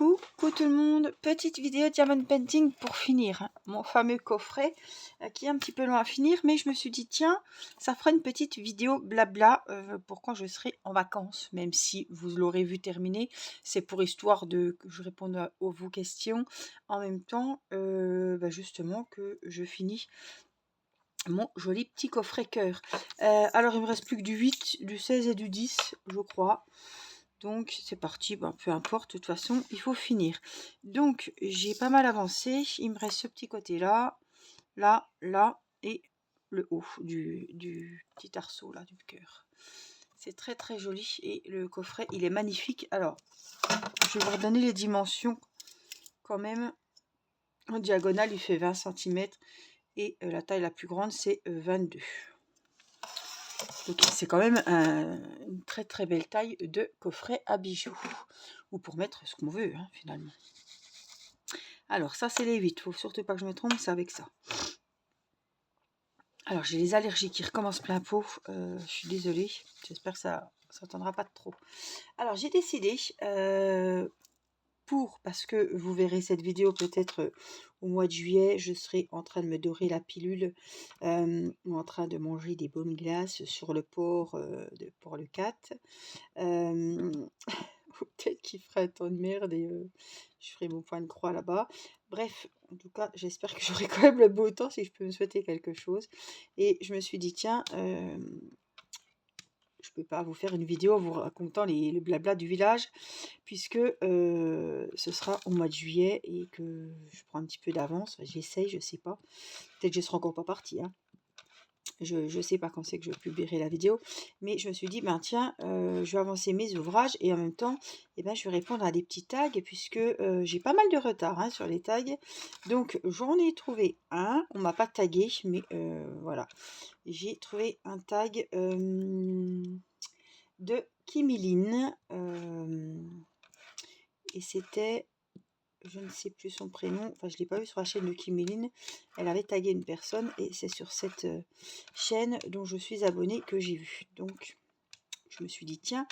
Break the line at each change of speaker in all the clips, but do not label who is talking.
Coucou tout le monde, petite vidéo Diamond Painting pour finir mon fameux coffret qui est un petit peu long à finir, mais je me suis dit tiens, ça fera une petite vidéo blabla pour quand je serai en vacances, même si vous l'aurez vu terminer, c'est pour histoire de que je réponde à vos questions, en même temps justement que je finis mon joli petit coffret cœur. Alors il me reste plus que du 8, du 16 et du 10 je crois. Donc c'est parti, peu importe, de toute façon il faut finir. Donc j'ai pas mal avancé, il me reste ce petit côté là, là, là et le haut du petit arceau là du cœur. C'est très très joli et le coffret il est magnifique. Alors je vais vous redonner les dimensions quand même. En diagonale il fait 20 cm et la taille la plus grande c'est 22. Donc c'est quand même une très très belle taille de coffret à bijoux. Ou pour mettre ce qu'on veut finalement. Alors ça c'est les 8, faut surtout pas que je me trompe, c'est avec ça. Alors j'ai les allergies qui recommencent plein pot, je suis désolée, j'espère que ça ne s'entendra pas trop. Alors j'ai décidé, parce que vous verrez cette vidéo peut-être au mois de juillet, je serai en train de me dorer la pilule, ou en train de manger des bonnes glaces sur le port de Port-le-Cat. Peut-être qu'il fera un temps de merde et je ferai mon point de croix là-bas. Bref, en tout cas, j'espère que j'aurai quand même le beau temps si je peux me souhaiter quelque chose. Et je me suis dit, tiens, je peux pas vous faire une vidéo en vous racontant le blabla du village, puisque ce sera au mois de juillet et que je prends un petit peu d'avance. J'essaye, je sais pas. Peut-être que je serai encore pas partie, Je ne sais pas quand c'est que je publierai la vidéo, mais je me suis dit, tiens, je vais avancer mes ouvrages et en même temps, je vais répondre à des petits tags puisque j'ai pas mal de retard sur les tags. Donc, j'en ai trouvé un, on m'a pas tagué, mais voilà. J'ai trouvé un tag de Kimiline et c'était... Je ne sais plus son prénom, enfin je ne l'ai pas vu sur la chaîne de Kimiline, elle avait tagué une personne et c'est sur cette chaîne dont je suis abonnée que j'ai vu. Donc je me suis dit tiens,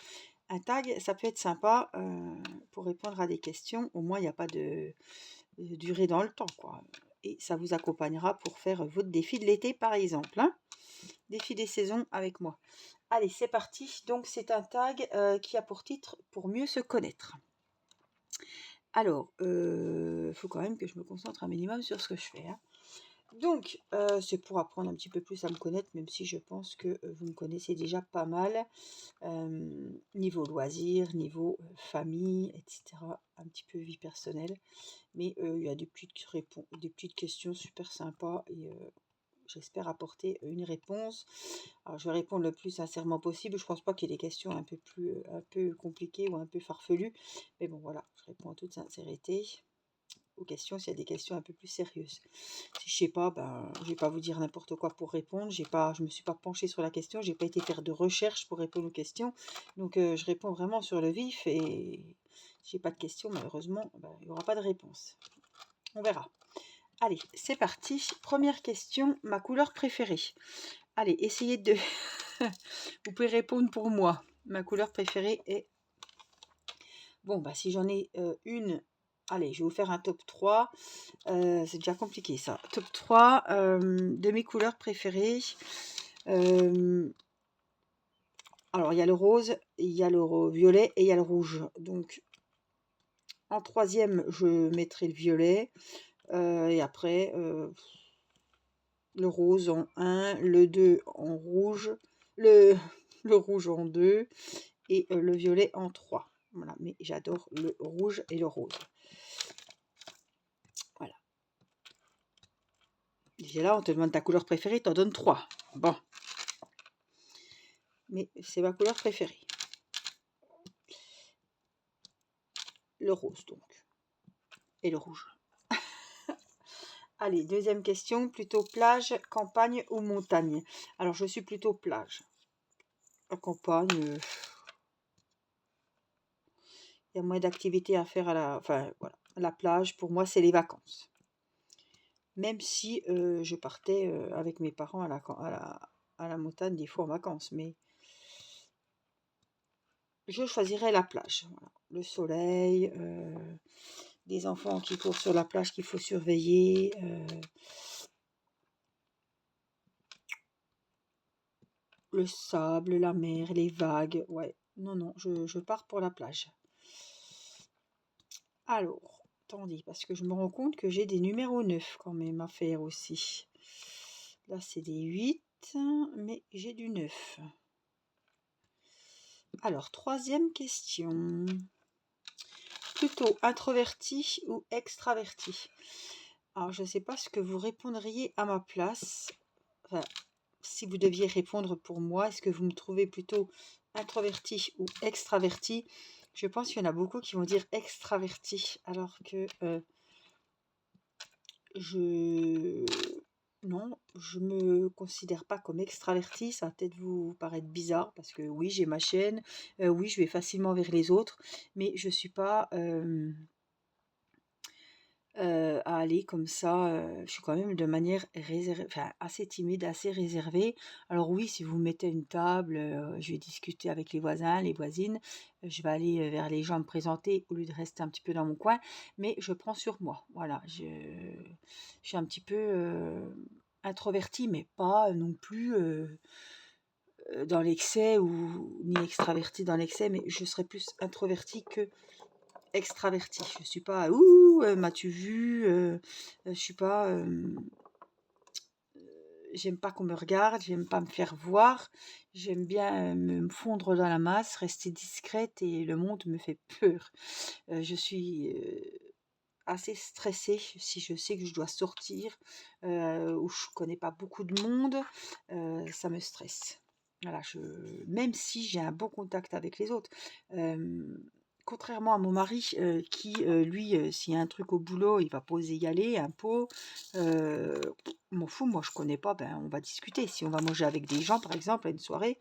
un tag ça peut être sympa pour répondre à des questions, au moins il n'y a pas de durée dans le temps quoi. Et ça vous accompagnera pour faire votre défi de l'été par exemple, défi des saisons avec moi. Allez c'est parti, donc c'est un tag qui a pour titre pour mieux se connaître. Alors, faut quand même que je me concentre un minimum sur ce que je fais. Donc, c'est pour apprendre un petit peu plus à me connaître, même si je pense que vous me connaissez déjà pas mal. Niveau loisirs, niveau famille, etc. Un petit peu vie personnelle. Mais il y a des petites questions super sympas et j'espère apporter une réponse. Alors, je vais répondre le plus sincèrement possible. Je ne pense pas qu'il y ait des questions un peu compliquées ou un peu farfelues. Mais bon, voilà, je réponds en toute sincérité aux questions s'il y a des questions un peu plus sérieuses. Si je sais pas, je vais pas vous dire n'importe quoi pour répondre. Je me suis pas penchée sur la question. J'ai pas été faire de recherche pour répondre aux questions. Donc, je réponds vraiment sur le vif et si j'ai pas de questions, malheureusement, il n'y aura pas de réponse. On verra. Allez, c'est parti. Première question, ma couleur préférée. Allez, essayez de... Vous pouvez répondre pour moi. Ma couleur préférée est... Bon, si j'en ai une... Allez, je vais vous faire un top 3. C'est déjà compliqué, ça. Top 3 de mes couleurs préférées. Alors, il y a le rose, il y a le violet et il y a le rouge. Donc, en troisième, je mettrai le violet. Et après... le rose en 1, le 2 en rouge, le rouge en 2 et le violet en 3. Voilà, mais j'adore le rouge et le rose. Voilà. Déjà là, on te demande ta couleur préférée, t'en donnes 3. Bon. Mais c'est ma couleur préférée. Le rose, donc. Et le rouge. Allez, deuxième question. Plutôt plage, campagne ou montagne? Alors, je suis plutôt plage. La campagne... il y a moins d'activités à faire à la plage. Pour moi, c'est les vacances. Même si je partais avec mes parents à la montagne des fois en vacances. Mais je choisirais la plage. Voilà. Le soleil, des enfants qui courent sur la plage qu'il faut surveiller, le sable, la mer, les vagues. Ouais, non, non, je pars pour la plage. Alors, attendez, parce que je me rends compte que j'ai des numéros 9 quand même à faire aussi. Là, c'est des 8, mais j'ai du 9. Alors, troisième question. Plutôt introverti ou extraverti? Alors, je ne sais pas ce que vous répondriez à ma place. Enfin, si vous deviez répondre pour moi, est-ce que vous me trouvez plutôt introverti ou extraverti? Je pense qu'il y en a beaucoup qui vont dire extraverti, alors que je... Non, je me considère pas comme extraverti, ça va peut-être vous paraître bizarre, parce que oui, j'ai ma chaîne, oui, je vais facilement vers les autres, mais je suis pas... à aller comme ça, je suis quand même de manière enfin, assez timide, assez réservée. Alors oui, si vous mettez une table, je vais discuter avec les voisins, les voisines, je vais aller, vers les gens me présenter au lieu de rester un petit peu dans mon coin, mais je prends sur moi. Voilà, je suis un petit peu, introvertie, mais pas non plus, dans l'excès ou ni extravertie dans l'excès, mais je serais plus introvertie que extravertie. Je suis pas ouh, m'as-tu vu? Je suis pas. J'aime pas qu'on me regarde, j'aime pas me faire voir. J'aime bien me fondre dans la masse, rester discrète et le monde me fait peur. Je suis assez stressée si je sais que je dois sortir où je connais pas beaucoup de monde, ça me stresse. Voilà, même si j'ai un bon contact avec les autres. Contrairement à mon mari qui, lui, s'il y a un truc au boulot, il va pas oser y aller, un pot. Euh, M'en fous, moi je connais pas, ben on va discuter. Si on va manger avec des gens, par exemple, à une soirée,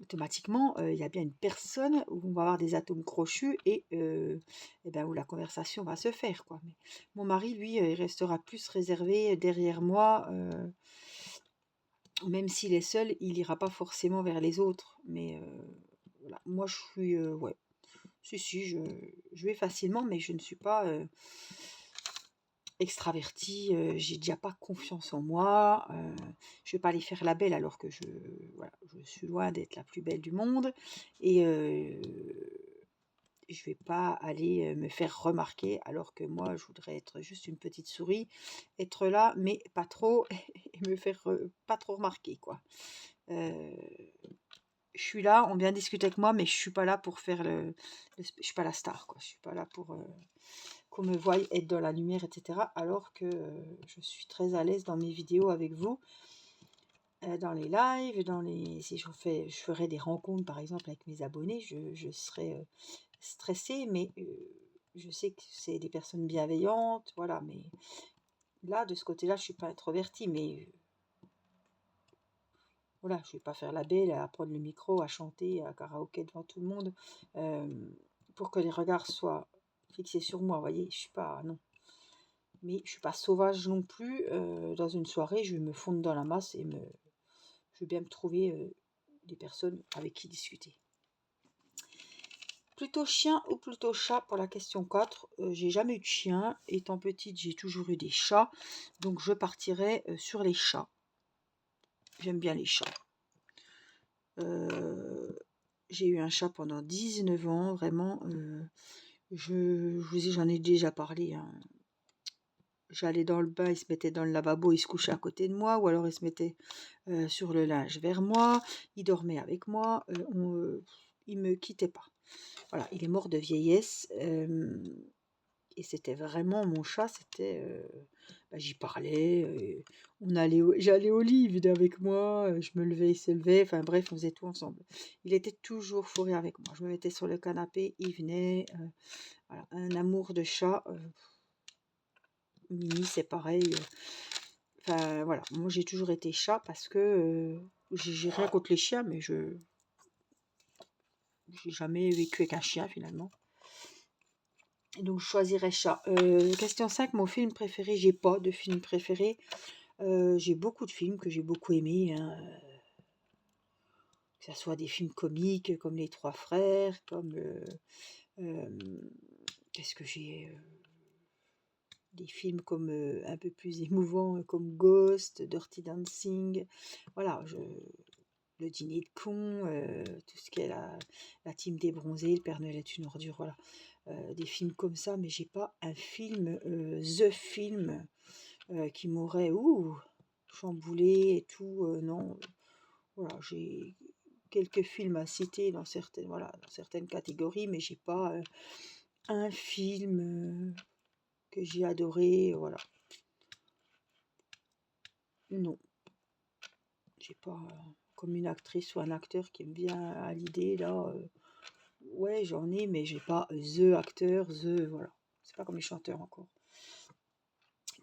automatiquement, il y a bien une personne où on va avoir des atomes crochus et ben, où la conversation va se faire, quoi. Mais mon mari, lui, il restera plus réservé derrière moi, même s'il est seul, il ira pas forcément vers les autres. Mais voilà, moi je suis, ouais, si, je vais facilement, mais je ne suis pas extravertie, j'ai déjà pas confiance en moi, je vais pas aller faire la belle alors que voilà, je suis loin d'être la plus belle du monde et je vais pas aller, me faire remarquer alors que moi je voudrais être juste une petite souris, être là mais pas trop et me faire, pas trop remarquer, quoi. Heu, je suis là, on vient discuter avec moi, mais je suis pas là pour faire je suis pas la star, quoi. Je suis pas là pour, qu'on me voie être dans la lumière, etc. Alors que je suis très à l'aise dans mes vidéos avec vous, dans les lives, si je ferais des rencontres par exemple avec mes abonnés, je serais stressée, mais je sais que c'est des personnes bienveillantes, voilà. Mais là, de ce côté-là, je suis pas introvertie, mais voilà, je vais pas faire la belle à prendre le micro, à chanter, à karaoké devant tout le monde, euh, pour que les regards soient fixés sur moi. Vous voyez, je suis pas, non. Mais je suis pas sauvage non plus. Dans une soirée, je vais me fondre dans la masse et je vais bien me trouver des personnes avec qui discuter. Plutôt chien ou plutôt chat pour la question 4. J'ai jamais eu de chien. Étant petite, j'ai toujours eu des chats. Donc je partirai sur les chats. J'aime bien les chats. J'ai eu un chat pendant 19 ans. Vraiment, j'en ai déjà parlé, hein. J'allais dans le bain, il se mettait dans le lavabo, il se couchait à côté de moi, ou alors il se mettait sur le linge vers moi, il dormait avec moi, il me quittait pas. Voilà, il est mort de vieillesse, et c'était vraiment mon chat, c'était, j'y parlais, j'allais au lit, il venait avec moi, je me levais, il se levait, enfin bref, on faisait tout ensemble. Il était toujours fourré avec moi. Je me mettais sur le canapé, il venait, voilà, un amour de chat. Mimi, c'est pareil. Enfin, voilà, moi j'ai toujours été chat parce que j'ai rien contre les chiens, mais j'ai jamais vécu avec un chien finalement. Et donc je choisirais chat. Question 5, mon film préféré, j'ai pas de film préféré. J'ai beaucoup de films que j'ai beaucoup aimés, hein. que ça soit des films comiques comme Les Trois Frères, comme qu'est-ce que j'ai des films comme un peu plus émouvants comme Ghost, Dirty Dancing, voilà, le dîner de con, tout ce qui est la team des bronzés, le Père Noël est une ordure, voilà, des films comme ça, mais j'ai pas un film, the film qui m'aurait chamboulé et tout, non, voilà, j'ai quelques films à citer dans certaines, voilà, dans certaines catégories, mais j'ai pas un film que j'ai adoré, voilà. Non, j'ai pas comme une actrice ou un acteur qui me vient à l'idée là. Ouais, j'en ai, mais j'ai pas the acteur, voilà. C'est pas comme les chanteurs encore.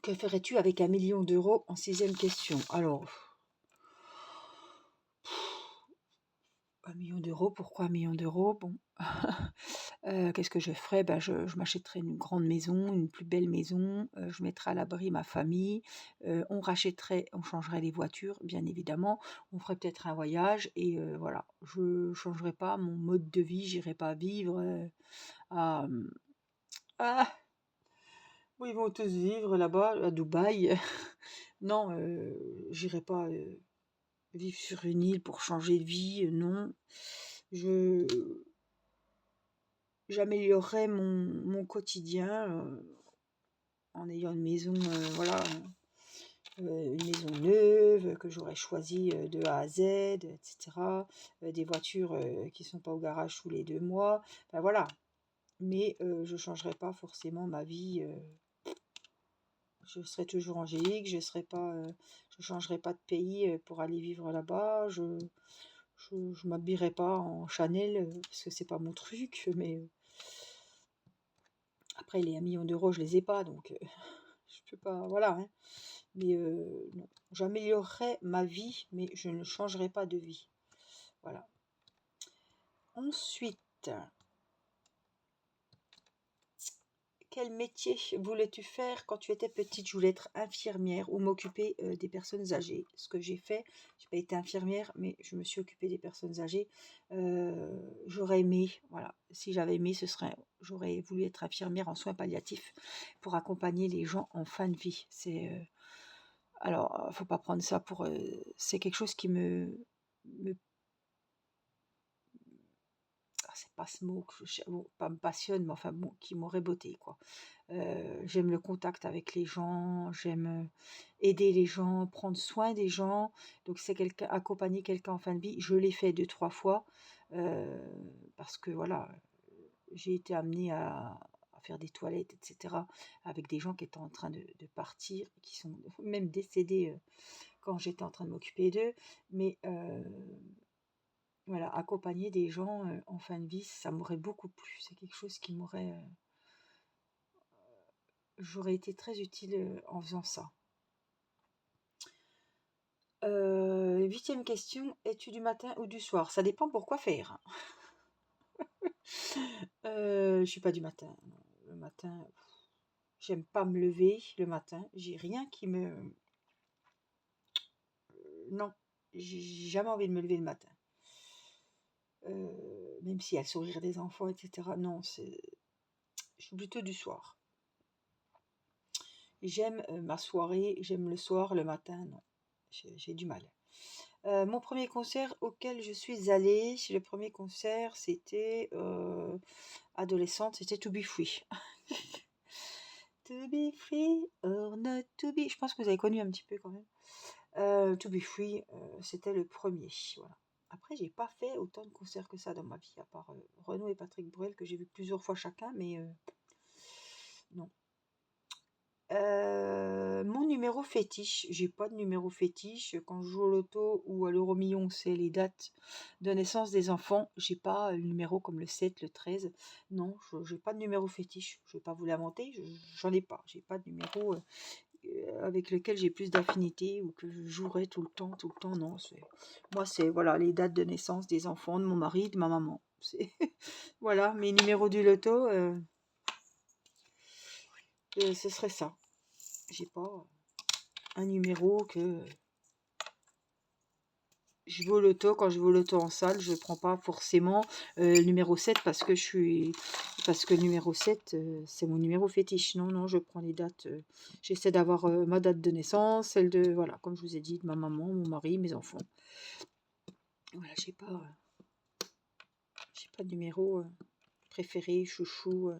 Que ferais-tu avec 1 million d'euros en 6e question? Alors, 1 million d'euros, pourquoi 1 million d'euros? Bon, qu'est-ce que je ferais? Ben, je m'achèterais une grande maison, une plus belle maison, je mettrais à l'abri ma famille, on changerait les voitures, bien évidemment, on ferait peut-être un voyage et voilà. Je changerais pas mon mode de vie, j'irais pas vivre à, ah, où ils vont tous vivre là-bas, à Dubaï. Non, j'irai pas vivre sur une île pour changer de vie, non. Je J'améliorerais mon quotidien en ayant une maison, voilà, une maison neuve que j'aurais choisie de A à Z, etc. Des voitures qui sont pas au garage tous les 2 mois. Enfin, voilà. Mais je changerais pas forcément ma vie. Je serais toujours angélique, je changerais pas de pays pour aller vivre là-bas. Je m'habillerais pas en Chanel parce que c'est pas mon truc. Mais après les 1 million d'euros, je les ai pas, donc je peux pas. Voilà. Hein. Mais non, j'améliorerais ma vie, mais je ne changerai pas de vie. Voilà. Ensuite, quel métier voulais-tu faire quand tu étais petite? Je voulais être infirmière ou m'occuper des personnes âgées. Ce que j'ai fait, j'ai pas été infirmière, mais je me suis occupée des personnes âgées. J'aurais aimé, voilà, si j'avais aimé, j'aurais voulu être infirmière en soins palliatifs pour accompagner les gens en fin de vie. Alors, faut pas prendre ça pour, c'est quelque chose qui me c'est pas ce mot que bon, pas me passionne, mais enfin bon, qui m'aurait botté, quoi. J'aime le contact avec les gens, j'aime aider les gens, prendre soin des gens. Donc c'est accompagner quelqu'un en fin de vie. Je l'ai fait 2, 3 fois parce que voilà, j'ai été amenée à faire des toilettes, etc. avec des gens qui étaient en train de partir, qui sont même décédés quand j'étais en train de m'occuper d'eux. Mais voilà, accompagner des gens en fin de vie, ça m'aurait beaucoup plu. C'est quelque chose qui m'aurait... j'aurais été très utile en faisant ça. 8e question, es-tu du matin ou du soir? Ça dépend pourquoi faire. Je suis pas du matin. Non. Le matin, j'aime pas me lever le matin. J'ai rien qui me... non, j'ai jamais envie de me lever le matin. Même s'il y a le sourire des enfants, etc. Non, je suis plutôt du soir. J'aime ma soirée, j'aime le soir, le matin, non. J'ai du mal. Mon premier concert auquel je suis allée, le premier concert, c'était adolescente, c'était To Be Free. To Be Free or Not To Be. Je pense que vous avez connu un petit peu quand même. To Be Free, c'était le premier. Voilà. Après, j'ai pas fait autant de concerts que ça dans ma vie, à part Renaud et Patrick Bruel que j'ai vu plusieurs fois chacun, mais non. Mon numéro fétiche, j'ai pas de numéro fétiche. Quand je joue au loto ou à l'euro-million, c'est les dates de naissance des enfants. J'ai pas le numéro comme le 7, le 13. Non, j'ai pas de numéro fétiche. Je vais pas vous l'inventer, j'en ai pas. J'ai pas de numéro avec lequel j'ai plus d'affinité ou que je jouerai tout le temps, tout le temps. Non, moi c'est voilà les dates de naissance des enfants, de mon mari, de ma maman. Voilà mes numéros du loto. Ce serait ça. J'ai pas un numéro que je vais au loto. Quand je vais au loto en salle, je ne prends pas forcément le numéro 7 parce que le numéro 7, c'est mon numéro fétiche. Non, non, je prends les dates. J'essaie d'avoir ma date de naissance, celle de, voilà, comme je vous ai dit, de ma maman, mon mari, mes enfants. Voilà, j'ai pas de numéro préféré, chouchou,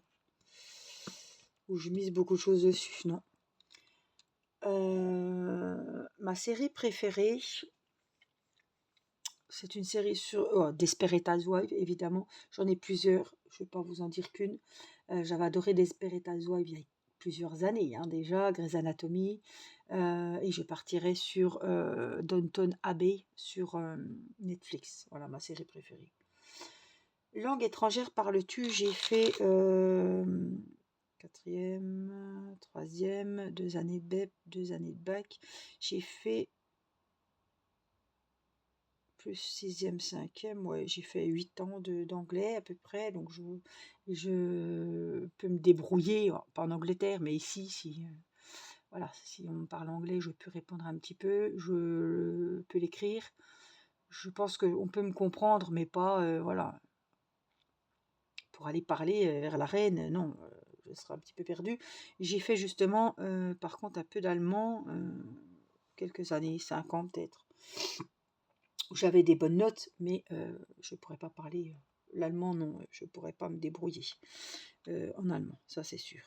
où je mise beaucoup de choses dessus, non. Ma série préférée, c'est une série sur Desperate Housewives, évidemment. J'en ai plusieurs, je ne vais pas vous en dire qu'une. J'avais adoré Desperate Housewives il y a plusieurs années déjà, Grey's Anatomy. Et je partirai sur Downton Abbey sur Netflix. Voilà ma série préférée. Langue étrangère parles-tu? J'ai fait quatrième, troisième, 2 années de BEP, 2 années de bac. J'ai fait plus sixième, cinquième, ouais, j'ai fait 8 ans d'anglais à peu près, donc je peux me débrouiller, pas en Angleterre, mais ici, voilà, si on me parle anglais, je peux répondre un petit peu, je peux l'écrire. Je pense qu'on peut me comprendre, mais pas, voilà, pour aller parler vers la reine, non, je serais un petit peu perdue. J'ai fait justement, par contre, un peu d'allemand, quelques années, 5 ans peut-être. J'avais des bonnes notes, mais je ne pourrais pas parler l'allemand, non, je ne pourrais pas me débrouiller en allemand, ça c'est sûr.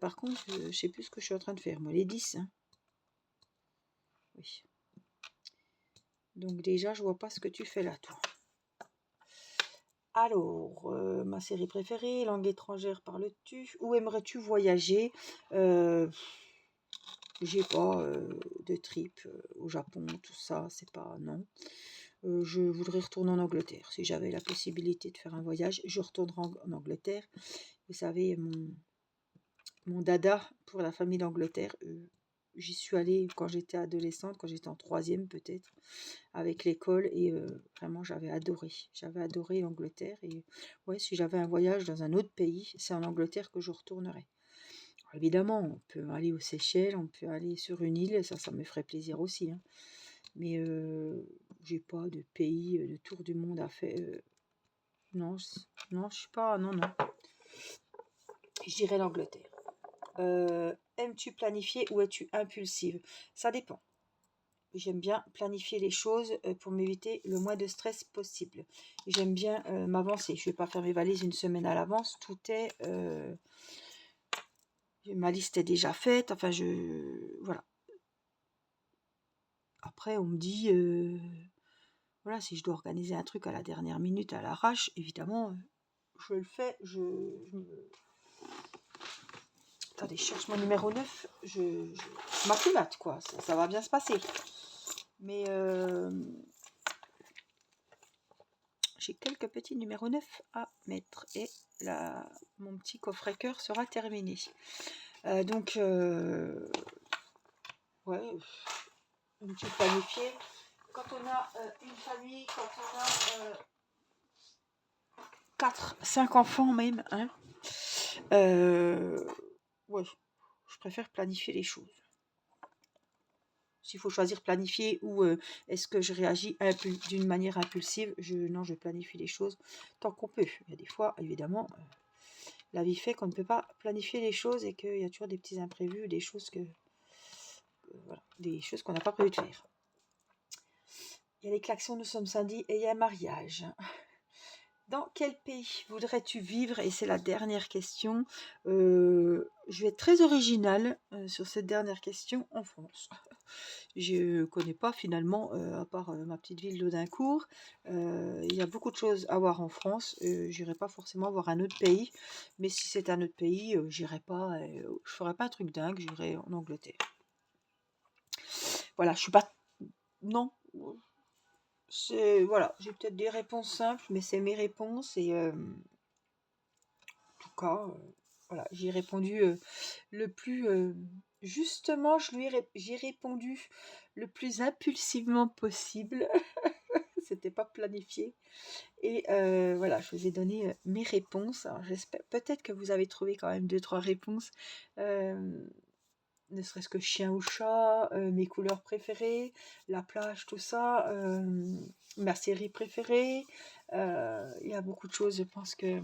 Par contre, je ne sais plus ce que je suis en train de faire, moi, les 10, hein. Oui. Donc déjà, je vois pas ce que tu fais là, toi. Alors, ma série préférée, langue étrangère parles-tu? Où aimerais-tu voyager? J'ai pas de trip au Japon, tout ça, c'est pas, non. Je voudrais retourner en Angleterre. Si j'avais la possibilité de faire un voyage, je retournerai en Angleterre. Vous savez, mon dada pour la famille d'Angleterre, j'y suis allée quand j'étais adolescente, quand j'étais en troisième peut-être, avec l'école, et vraiment j'avais adoré. J'avais adoré l'Angleterre, et ouais, si j'avais un voyage dans un autre pays, c'est en Angleterre que je retournerais. Alors, évidemment, on peut aller aux Seychelles, on peut aller sur une île, ça me ferait plaisir aussi, hein. Mais j'ai pas de pays, de tour du monde à faire. Non, non, je suis pas. Non, non. Je dirais l'Angleterre. Aimes-tu planifier ou es-tu impulsive? Ça dépend. J'aime bien planifier les choses pour m'éviter le moins de stress possible. J'aime bien m'avancer. Je ne vais pas faire mes valises une semaine à l'avance. Tout est. Ma liste est déjà faite. Enfin, voilà. Après, on me dit. Voilà, si je dois organiser un truc à la dernière minute, à l'arrache, évidemment, je le fais. Attendez, je cherche mon numéro 9. Je m'acclimate, quoi. Ça va bien se passer. Mais j'ai quelques petits numéros 9 à mettre. Et là, mon petit coffret cœur sera terminé. Donc, ouais, une petite planifiée. Quand on a une famille, quand on a 4, 5 enfants même, hein, ouais, je préfère planifier les choses. S'il faut choisir planifier ou est-ce que je réagis d'une manière impulsive, non, je planifie les choses tant qu'on peut. Il y a des fois, évidemment, la vie fait qu'on ne peut pas planifier les choses et qu'il y a toujours des petits imprévus, des choses voilà, des choses qu'on n'a pas prévu de faire. Il y a les klaxons, nous sommes samedi et il y a un mariage. Dans quel pays voudrais-tu vivre? Et c'est la dernière question. Je vais être très originale sur cette dernière question. En France. Je ne connais pas finalement, à part ma petite ville d'Audincourt. Il y a beaucoup de choses à voir en France. J'irai pas forcément voir un autre pays. Mais si c'est un autre pays, j'irai pas. Je ferai pas un truc dingue. J'irai en Angleterre. Voilà, je suis pas. Non. Voilà, j'ai peut-être des réponses simples, mais c'est mes réponses et en tout cas, voilà, j'ai répondu le plus justement, j'ai répondu le plus impulsivement possible. C'était pas planifié et voilà, je vous ai donné mes réponses. Alors j'espère peut-être que vous avez trouvé quand même 2-3 réponses. ne serait-ce que chien ou chat, mes couleurs préférées, la plage, tout ça, ma série préférée. Il y a beaucoup de choses, je pense que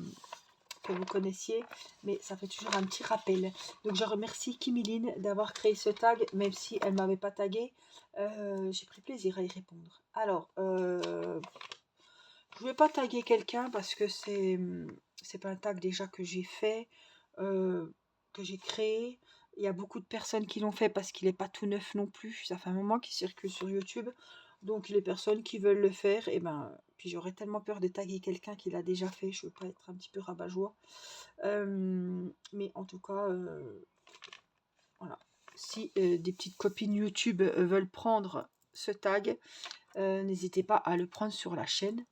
vous connaissiez, mais ça fait toujours un petit rappel. Donc je remercie Kimiline d'avoir créé ce tag, même si elle ne m'avait pas tagué. J'ai pris plaisir à y répondre. Alors, je ne vais pas taguer quelqu'un parce que c'est pas un tag déjà que j'ai fait, que j'ai créé. Il y a beaucoup de personnes qui l'ont fait parce qu'il n'est pas tout neuf non plus. Ça fait un moment qu'il circule sur YouTube. Donc les personnes qui veulent le faire, et ben, puis j'aurais tellement peur de taguer quelqu'un qui l'a déjà fait. Je veux pas être un petit peu rabat-joie. Mais en tout cas, voilà. Si des petites copines YouTube veulent prendre ce tag, n'hésitez pas à le prendre sur la chaîne.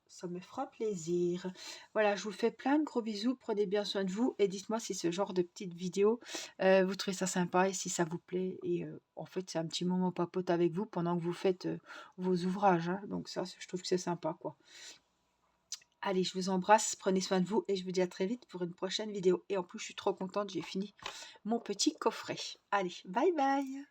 Ça me fera plaisir. Voilà, je vous fais plein de gros bisous. Prenez bien soin de vous et dites-moi si ce genre de petites vidéos, vous trouvez ça sympa et si ça vous plaît. Et en fait, c'est un petit moment papote avec vous pendant que vous faites vos ouvrages, hein. Donc ça, je trouve que c'est sympa, quoi. Allez, je vous embrasse, prenez soin de vous et je vous dis à très vite pour une prochaine vidéo. Et en plus, je suis trop contente, j'ai fini mon petit coffret. Allez, bye bye!